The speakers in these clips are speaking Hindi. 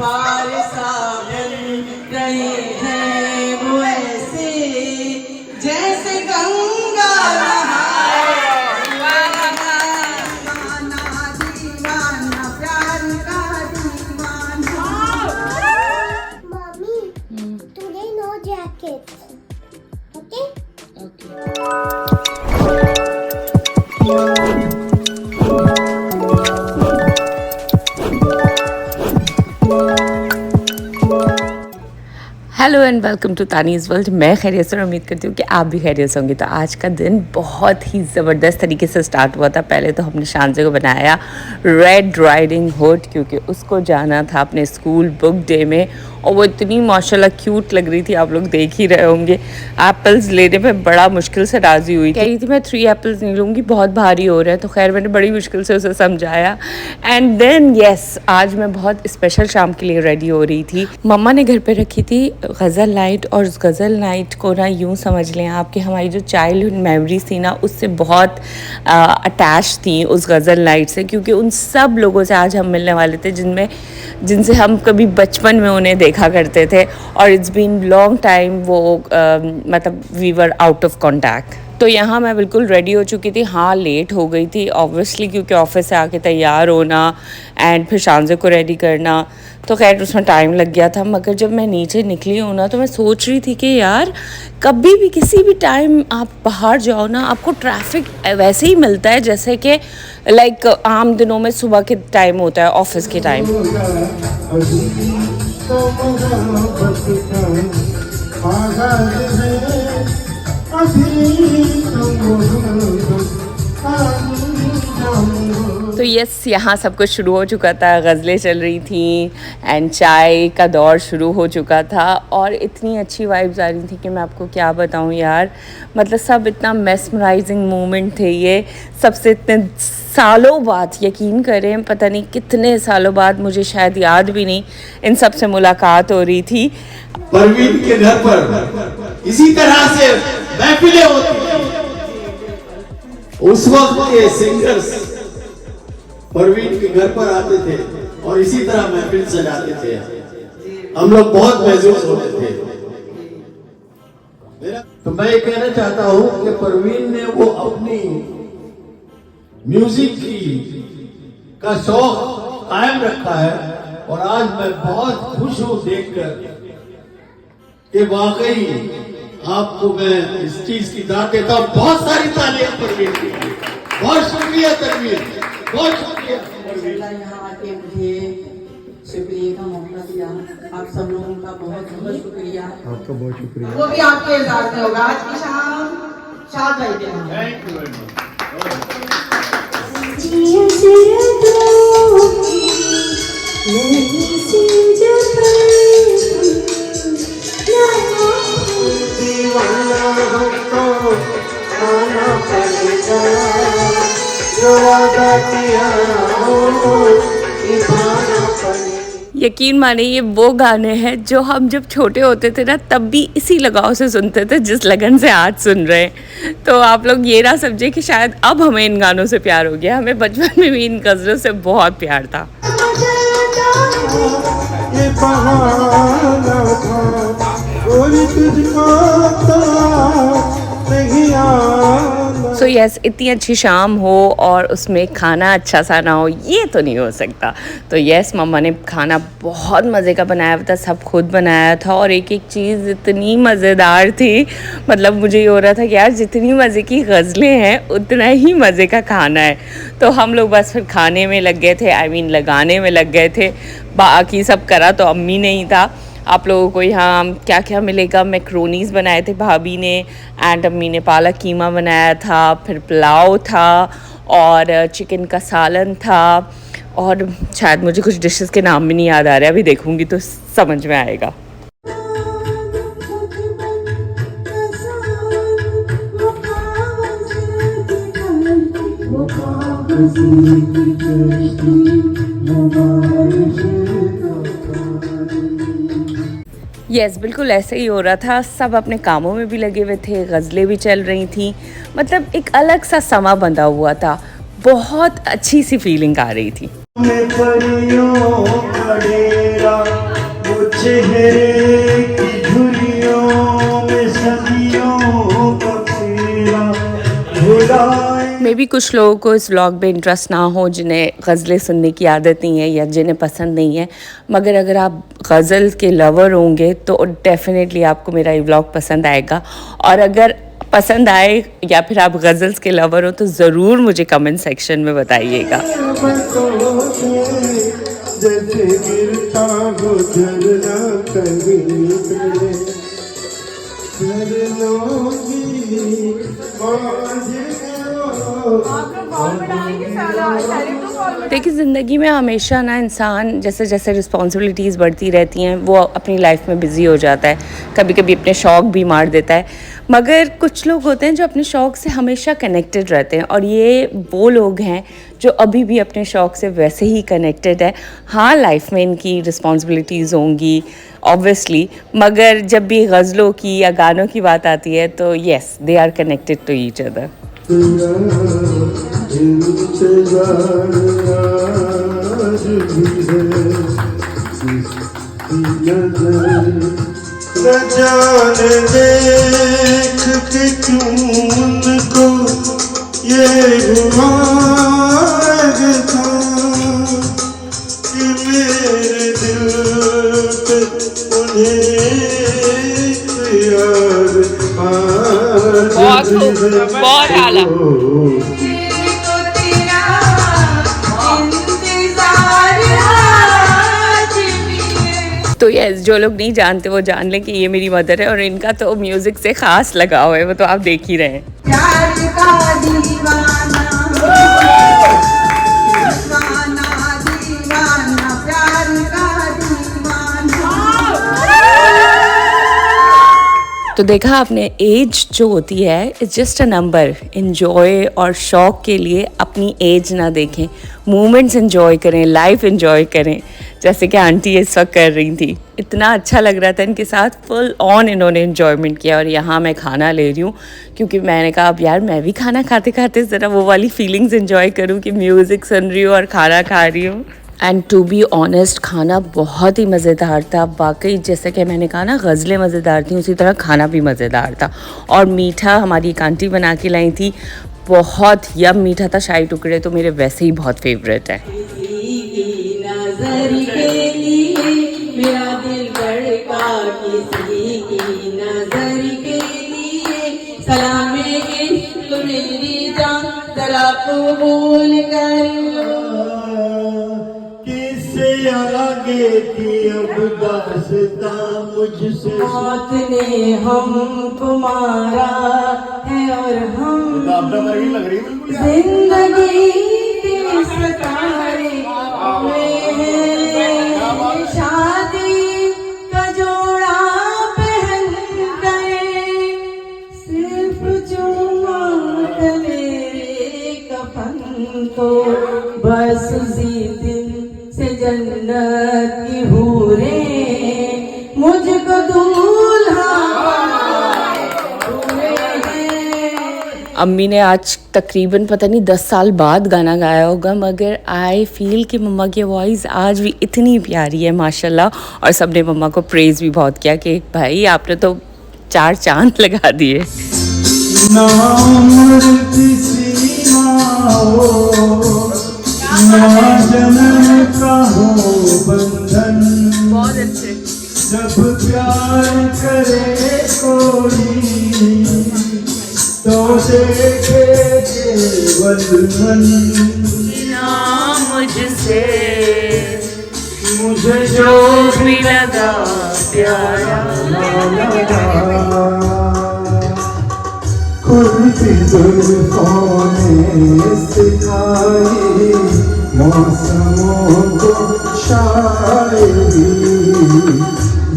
पार सावन रहे हैं वो ऐसे जैसे गंगा नहाए। दीवाना दीवाना प्यार का दीवाना। Mommy, today no jackets. Okay? Hello and welcome to Tani's world. मैं खैरियत से उम्मीद करती हूँ कि आप भी खैरियत से होंगे। तो आज का दिन बहुत ही ज़बरदस्त तरीके से स्टार्ट हुआ था। पहले तो हमने शांजे को बनाया रेड राइडिंग हुड, क्योंकि उसको जाना था अपने स्कूल बुक डे में, और वो इतनी माशाल्लाह क्यूट लग रही थी, आप लोग देख ही रहे होंगे। एप्पल्स लेने में बड़ा मुश्किल से राज़ी हुई, कह रही थी मैं 3 एप्पल्स नहीं लूँगी, बहुत भारी हो रहा है। तो खैर मैंने बड़ी मुश्किल से उसे समझाया। एंड देन यस, आज मैं बहुत स्पेशल शाम के लिए रेडी हो रही थी। मम्मा ने घर पे रखी थी गज़ल नाइट, और उस गज़ल नाइट को ना यूँ समझ लें आपकी हमारी जो चाइल्डहुड मेमोरीज थी ना, उससे बहुत अटैच थी उस गज़ल नाइट से, क्योंकि उन सब लोगों से आज हम मिलने वाले थे जिनसे हम कभी बचपन में उन्हें देखा करते थे, और इट्स बीन लॉन्ग टाइम वो मतलब we were out of contact. तो यहाँ मैं बिल्कुल रेडी हो चुकी थी। हाँ, लेट हो गई थी ऑब्वियसली, क्योंकि ऑफिस से आके तैयार होना एंड फिर शांजे को रेडी करना, तो खैर उसमें टाइम लग गया था। मगर जब मैं नीचे निकली हूँ ना, तो मैं सोच रही थी कि यार कभी भी किसी भी टाइम आप बाहर जाओ ना, आपको ट्रैफिक वैसे ही मिलता है जैसे कि लाइक आम दिनों में सुबह के टाइम होता है, ऑफिस के टाइम। तो यस, यहाँ सब कुछ शुरू हो चुका था, गज़लें चल रही थी एंड चाय का दौर शुरू हो चुका था, और इतनी अच्छी वाइब्स आ रही थी कि मैं आपको क्या बताऊँ यार। मतलब सब इतना मेस्मराइजिंग मोमेंट थे ये, सबसे इतने सालों बाद, यकीन करें पता नहीं कितने सालों बाद, मुझे शायद याद भी नहीं, इन सब से मुलाकात हो रही थी। परवीन के घर पर इसी तरह से महफिलें होती थी। उस वक्त के सिंगर्स परवीन के घर पर आते थे और इसी तरह महफिल सजाते थे। हम लोग बहुत महसूस होते थे। तो मैं ये कहना चाहता हूँ कि परवीन ने वो अपनी म्यूजिक का शौक कायम रखा है, और आज मैं बहुत खुश हूँ देखकर कि वाकई आपको मैं इस चीज की दाद देता हूँ। बहुत सारी तालियां परवीन की। बहुत शुक्रिया तनवीर, बहुत शुक्रिया। यहाँ आके मुझे शुक्रिया का मौका दिया, आप सब लोगों का बहुत बहुत शुक्रिया। आपका बहुत शुक्रिया। वो भी आपके इजाज़त से होगा। आज की शाम शाद भाई के नाम। Thank you very much. यकीन माने ये वो गाने हैं जो हम जब छोटे होते थे ना, तब भी इसी लगाव से सुनते थे जिस लगन से आज सुन रहे हैं। तो आप लोग ये ना समझे कि शायद अब हमें इन गानों से प्यार हो गया, हमें बचपन में भी इन गज़लों से बहुत प्यार था। सो यस, इतनी अच्छी शाम हो और उसमें खाना अच्छा सा ना हो, ये तो नहीं हो सकता। तो यस, मम्मा ने खाना बहुत मज़े का बनाया था, सब खुद बनाया था, और एक एक चीज़ इतनी मज़ेदार थी। मतलब मुझे ये हो रहा था कि यार जितनी मज़े की गज़लें हैं उतना ही मज़े का खाना है। तो हम लोग बस फिर खाने में लग गए थे, आई मीन लगाने में लग गए थे। बाकी सब करा तो अम्मी ने ही था। आप लोगों को यहाँ क्या क्या मिलेगा, मैक्रोनीज़ बनाए थे भाभी ने, एंड अम्मी ने पालक कीमा बनाया था, फिर पुलाव था, और चिकन का सालन था, और शायद मुझे कुछ डिशेस के नाम भी नहीं याद आ रहे, अभी देखूँगी तो समझ में आएगा। यस, बिल्कुल ऐसे ही हो रहा था। सब अपने कामों में भी लगे हुए थे, गज़लें भी चल रही थी, मतलब एक अलग सा समा बंधा हुआ था। बहुत अच्छी सी फीलिंग आ रही थी। चेहरे की झुर्रियों में सदियों का फेरा भुलाए। मे भी कुछ लोगों को इस व्लॉग में इंटरेस्ट ना हो, जिन्हें गज़लें सुनने की आदत नहीं है या जिन्हें पसंद नहीं है, मगर अगर आप गज़ल के लवर होंगे तो डेफिनेटली आपको मेरा ये व्लॉग पसंद आएगा। और अगर पसंद आए या फिर आप गज़ल्स के लवर हो तो ज़रूर मुझे कमेंट सेक्शन में बताइएगा। जैसे गिरता हो झरना कहीं पे, झरनों की देखिए, ज़िंदगी में हमेशा ना इंसान जैसे जैसे रिस्पॉन्सिबिलिटीज़ बढ़ती रहती हैं वो अपनी लाइफ में बिज़ी हो जाता है, कभी कभी अपने शौक़ भी मार देता है। मगर कुछ लोग होते हैं जो अपने शौक़ से हमेशा कनेक्टेड रहते हैं, और ये वो लोग हैं जो अभी भी अपने शौक़ से वैसे ही कनेक्टेड है। हाँ, लाइफ में इनकी रिस्पॉन्सिबिलिटीज़ होंगी ऑब्वियसली, मगर जब भी गज़लों की या गानों की बात आती है तो yes, they are connected to each other. जान देख के तुमको ये हुआ था कि मेरे दिल पे उन्हें याद बहुत आला। तो यस, जो लोग नहीं जानते वो जान लें कि ये मेरी मदर है, और इनका तो म्यूज़िक से ख़ास लगाव है, वो तो आप देख ही रहे हैं। तो देखा आपने, एज जो होती है it's just a number. Enjoy और शौक़ के लिए अपनी एज ना देखें, मोमेंट्स इन्जॉय करें, लाइफ इन्जॉय करें, जैसे कि आंटी इस वक्त कर रही थी। इतना अच्छा लग रहा था इनके साथ, फुल ऑन इन्होंने इन्जॉयमेंट किया। और यहाँ मैं खाना ले रही हूँ क्योंकि मैंने कहा अब यार मैं भी खाना खाते खाते ज़रा वो वाली फीलिंग्स इन्जॉय करूँ कि म्यूज़िक सुन रही हूँ और खाना खा रही हूँ। एंड टू बी ऑनेस्ट, खाना बहुत ही मज़ेदार था वाकई। जैसे कि मैंने कहा ना, गज़लें मज़ेदार थी, उसी तरह खाना भी मज़ेदार था। और मीठा हमारी एक आंटी बना के लाई थी, बहुत यम मीठा था। शाही टुकड़े तो मेरे वैसे ही बहुत फेवरेट है। आगे की अब दास्तां मुझसे मौत ने हमको मारा है और हम जिंदगी के सतारे में हैं। शादी का जोड़ा पहन गए, सिर्फ चूमा मेरे कफन को, बस उसी दिन से जन्नत की हूरें मुझको दूल्हा। अम्मी ने आज तकरीबन पता नहीं 10 साल बाद गाना गाया होगा, मगर आई फील कि मम्मा की वॉइस आज भी इतनी प्यारी है माशाल्लाह। और सबने मम्मा को प्रेज़ भी बहुत किया कि भाई आपने तो 4 चांद लगा दिए। ना उम्र किसी ना हो, ना जन्म का हो बंधन, बहुत अच्छे। जब प्यार करे कोई तो देखे केवल मन। मुझसे मुझे जो भी लगा प्यारा, खुलती जुल्फों ने सिखाई मौसमों को शायरी,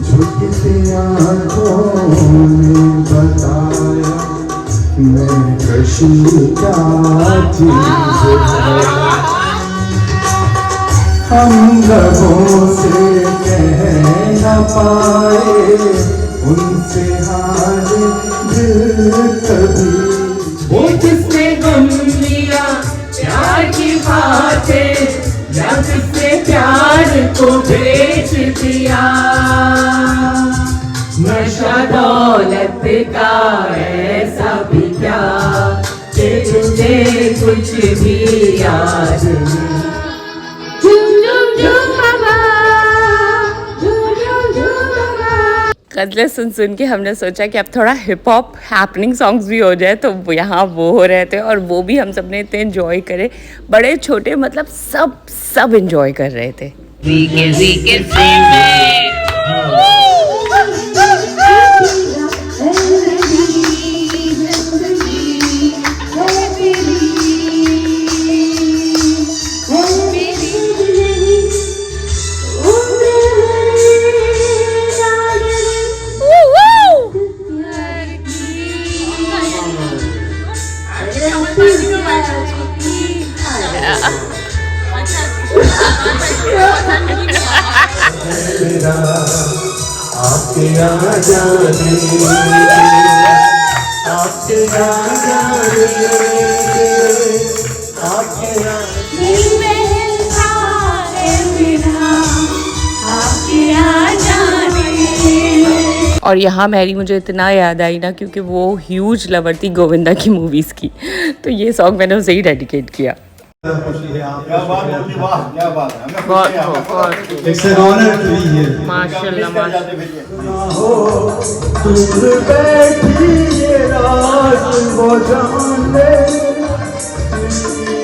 झुकती आँखों ने बताया मैं कशी क्या चीज़ है। हम लबों से कह न पाए उनसे हाल दिल कभी। वो जिसने गम लिया प्यार की बातें, या जिसने प्यार को बेच दिया, नशा दौलत का ऐसा भी क्या कि तुझे कुछ भी याद नहीं। गज़लें सुन सुन के हमने सोचा कि अब थोड़ा हिप हॉप हैपनिंग सॉन्ग्स भी हो जाए, तो यहाँ वो हो रहे थे और वो भी हम सब ने इतने इन्जॉय करे, बड़े छोटे मतलब सब इन्जॉय कर रहे थे। तेरा आपके आ जाने आपके आ जाने आपके और यहाँ मैरी मुझे इतना याद आई ना, क्योंकि वो ह्यूज लवर थी गोविंदा की मूवीज़ की, तो ये सॉन्ग मैंने उसे ही डेडिकेट किया। क्या बात है, वाह क्या बात है, it's an honour to be here माशाल्लाह दूर बैठी ये रात वो जाने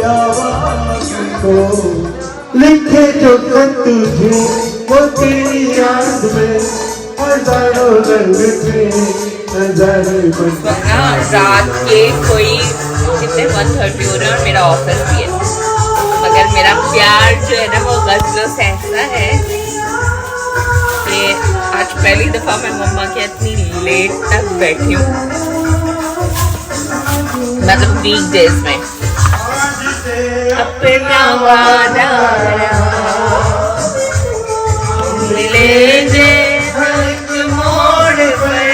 आवाज़ को लिखे जो खत तुझे वो तेरी याद में हजारों रंग थे नजारे रात के कोई कितने 1:30 हो रहे और मेरा ऑफिस भी है, मगर मेरा प्यार जो है ना वो गज़लों से ऐसा है कि आज पहली दफ़ा मैं मम्मा के इतनी लेट तक बैठी हूँ, मतलब वीकडेज में। अपना वादा मिले जे मोड़ पर।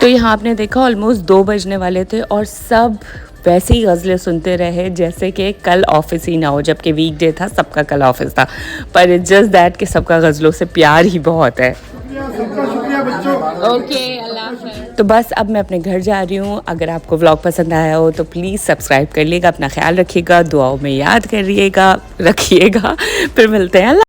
तो यहाँ आपने देखा ऑलमोस्ट 2 बजने वाले थे और सब वैसे ही गज़लें सुनते रहे जैसे कि कल ऑफिस ही ना हो, जबकि वीकडे था, सबका कल ऑफिस था, पर इट्स जस्ट दैट कि सबका गज़लों से प्यार ही बहुत है। ओके अल्लाह हाफ़िज़। तो बस अब मैं अपने घर जा रही हूँ। अगर आपको व्लॉग पसंद आया हो तो प्लीज़ सब्सक्राइब कर लीजिएगा, अपना ख्याल रखिएगा, दुआओं में याद करिएगा, रखिएगा। फिर मिलते हैं।